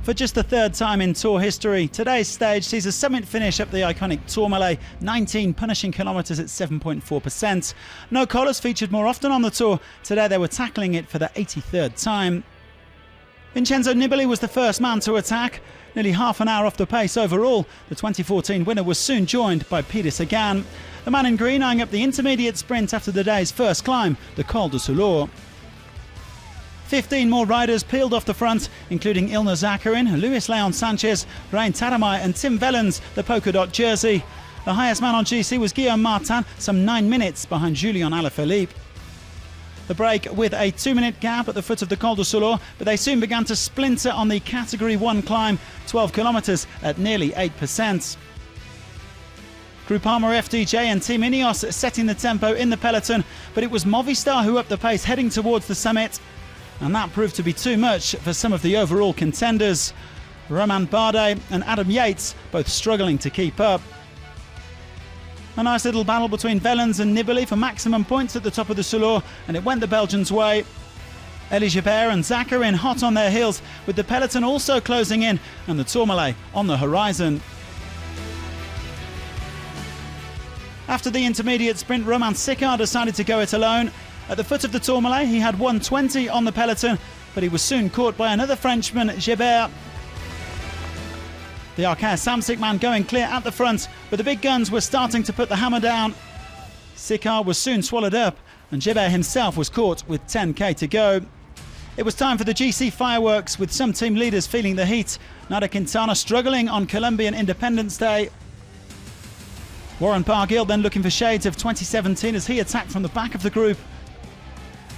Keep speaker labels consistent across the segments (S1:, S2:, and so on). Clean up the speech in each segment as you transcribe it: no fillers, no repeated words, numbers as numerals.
S1: For just the third time in Tour history, today's stage sees a summit finish up the iconic Tourmalet, 19 punishing kilometres at 7.4%. No collars featured more often on the Tour. Today they were tackling it for the 83rd time. Vincenzo Nibali was the first man to attack. Nearly half an hour off the pace overall, the 2014 winner was soon joined by Peter Sagan. The man in green eyeing up the intermediate sprint after the day's first climb, the Col du Soulor. 15 more riders peeled off the front, including Ilnur Zakarin, Luis Leon Sanchez, Rein Taramay and Tim Wellens, the polka dot jersey. The highest man on GC was Guillaume Martin, some 9 minutes behind Julian ALAPHILIPPE. The break with a 2-minute gap at the foot of the Col du Soulor, but they soon began to splinter on the Category 1 climb, 12 kilometres at nearly 8%. Groupama FDJ and Team Ineos setting the tempo in the peloton, but it was Movistar who upped the pace heading towards the summit. And that proved to be too much for some of the overall contenders. Romain Bardet and Adam Yates both struggling to keep up. A nice little battle between Wellens and Nibali for maximum points at the top of the Soulor, and it went the Belgians' way. Elie Gilbert and Zakarin hot on their heels, with the peloton also closing in and the Tourmalet on the horizon. After the intermediate sprint, Romain Sicard decided to go it alone. At the foot of the Tourmalet, he had 1:20 on the peloton, but he was soon caught by another Frenchman, Gilbert. The Arkea Samsic man going clear at the front, but the big guns were starting to put the hammer down. Sicard was soon swallowed up, and Gilbert himself was caught with 10k to go. It was time for the GC fireworks, with some team leaders feeling the heat. Nairo Quintana struggling on Colombian Independence Day. Warren Barguil then looking for shades of 2017 as he attacked from the back of the group.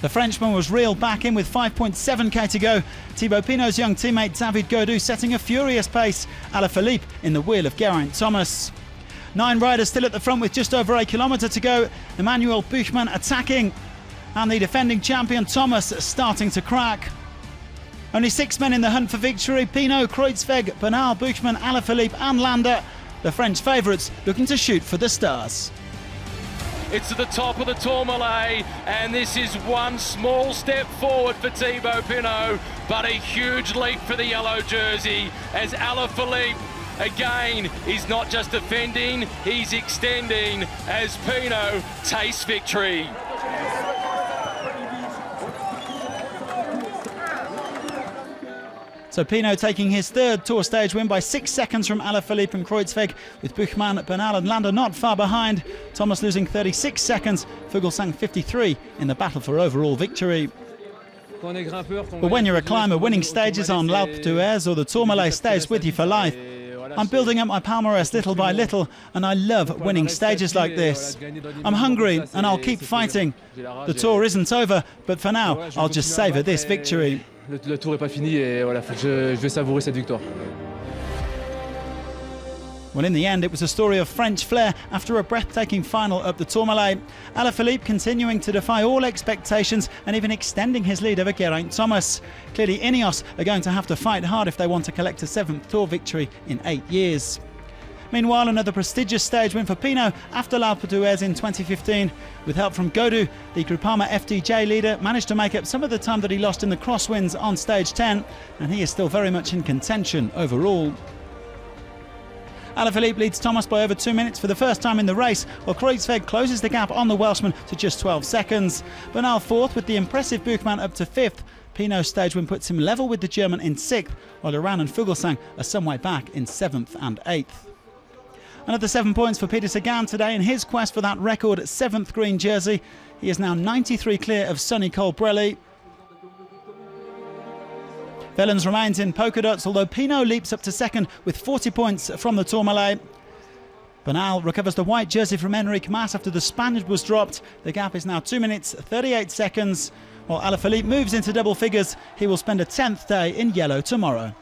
S1: The Frenchman was reeled back in with 5.7k to go. Thibaut Pinot's young teammate David Gaudu setting a furious pace. ALAPHILIPPE in the wheel of Geraint Thomas. 9 riders still at the front with just over a kilometre to go. Emmanuel Buchmann attacking. And the defending champion Thomas starting to crack. Only 6 men in the hunt for victory. PINOT, KRUIJSWIJK, Bernal, Buchmann, ALAPHILIPPE and Landa. The French favourites looking to shoot for the stars.
S2: It's at the top of the Tourmalet, and this is one small step forward for Thibaut Pinot, but a huge leap for the yellow jersey as ALAPHILIPPE again is not just defending, he's extending as Pinot tastes victory.
S1: So Pinot taking his third Tour stage win by 6 seconds from ALAPHILIPPE and KRUIJSWIJK, with Buchmann, Bernal and Landa not far behind. Thomas losing 36 seconds, Fuglsang 53 in the battle for overall victory. But when you're a climber, winning stages on l'Alpe d'Huez or the Tourmalet stays with you for life. I'm building up my palmarès little by little, and I love winning stages like this. I'm hungry and I'll keep fighting. The Tour isn't over, but for now I'll just savour this victory.
S3: Le tour n'est pas fini et voilà, je vais savourer cette victoire.
S1: Well, in the end, it was a story of French flair after a breathtaking final up the Tourmalet. ALAPHILIPPE continuing to defy all expectations and even extending his lead over Geraint Thomas. Clearly, Ineos are going to have to fight hard if they want to collect a 7th Tour victory in 8 years. Meanwhile, another prestigious stage win for Pinot after l'Alpe d'Huez in 2015. With help from Gaudu, the Groupama FDJ leader managed to make up some of the time that he lost in the crosswinds on stage 10, and he is still very much in contention overall. ALAPHILIPPE leads Thomas by over 2 minutes for the first time in the race, while KRUIJSWIJK closes the gap on the Welshman to just 12 seconds. Bernal 4th with the impressive Buchmann up to 5th. Pinot's stage win puts him level with the German in 6th, while Uran and Fuglsang are some way back in 7th and 8th. Another 7 points for Peter Sagan today in his quest for that record 7th green jersey. He is now 93 clear of Sonny Colbrelli. Wellens remains in polka dots, although Pinot leaps up to 2nd with 40 points from the Tourmalet. Bernal recovers the white jersey from Enric Mas after the Spaniard was dropped. The gap is now 2 minutes 38 seconds. While ALAPHILIPPE moves into double figures, he will spend a 10th day in yellow tomorrow.